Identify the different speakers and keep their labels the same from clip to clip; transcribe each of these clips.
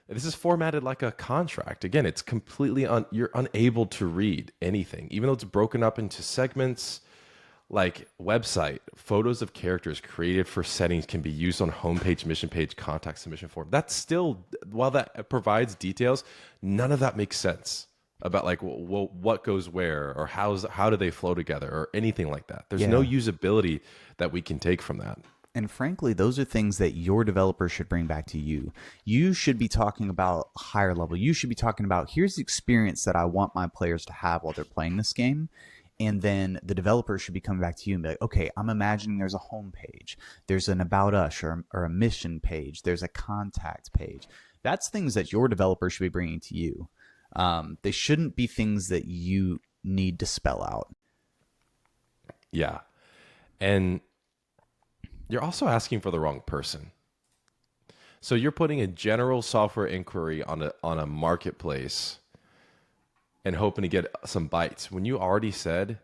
Speaker 1: This is formatted like a contract. Again, it's completely you're unable to read anything, even though it's broken up into segments. Like website, photos of characters created for settings can be used on homepage, mission page, contact submission form. That's still, while that provides details, none of that makes sense about like what goes where or how do they flow together or anything like that. There's no
Speaker 2: Yeah.
Speaker 1: usability that we can take from that.
Speaker 2: And frankly, those are things that your developer should bring back to you. You should be talking about higher level. You should be talking about here's the experience that I want my players to have while they're playing this game. And then the developer should be coming back to you and be like, okay, I'm imagining there's a home page, there's an about us or a mission page, there's a contact page. That's things that your developer should be bringing to you. They shouldn't be things that you need to spell out.
Speaker 1: Yeah. And you're also asking for the wrong person. So you're putting a general software inquiry on a marketplace and hoping to get some bites when you already said,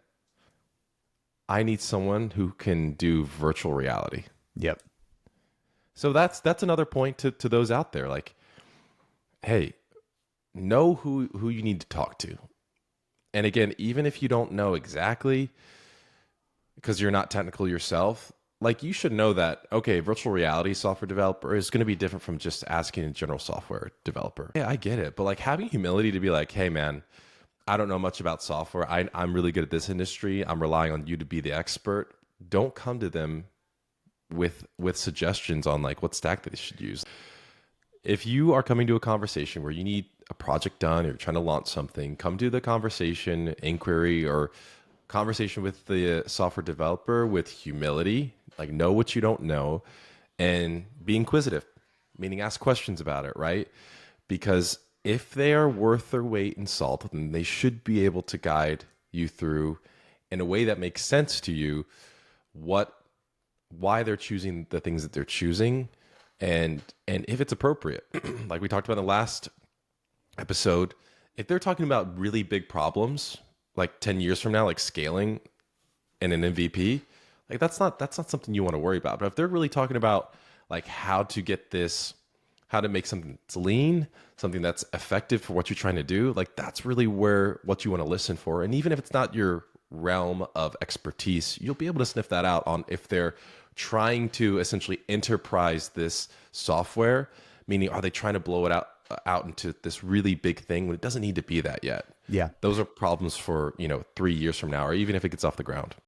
Speaker 1: I need someone who can do virtual reality.
Speaker 2: Yep.
Speaker 1: So that's another point to those out there. Like, hey, know who you need to talk to. And again, even if you don't know exactly, because you're not technical yourself, like you should know that, okay, virtual reality software developer is going to be different from just asking a general software developer. Yeah, I get it. But like having humility to be like, hey, man, I don't know much about software. I'm really good at this industry. I'm relying on you to be the expert. Don't come to them with suggestions on like what stack they should use. If you are coming to a conversation where you need a project done or you're trying to launch something, come to the conversation, inquiry, or conversation with the software developer with humility, like know what you don't know and be inquisitive, meaning ask questions about it, right? Because if they are worth their weight in salt, then they should be able to guide you through in a way that makes sense to you what why they're choosing the things that they're choosing and if it's appropriate. Like we talked about in the last episode, if they're talking about really big problems like 10 years from now, like scaling and an MVP, like that's not something you want to worry about. But if they're really talking about like how to get this, how to make something that's lean, something that's effective for what you're trying to do, like that's really where what you want to listen for. And even if it's not your realm of expertise, you'll be able to sniff that out on if they're trying to essentially enterprise this software, meaning are they trying to blow it out into this really big thing when it doesn't need to be that yet.
Speaker 2: Yeah.
Speaker 1: Those are problems for 3 years from now, or even if it gets off the ground.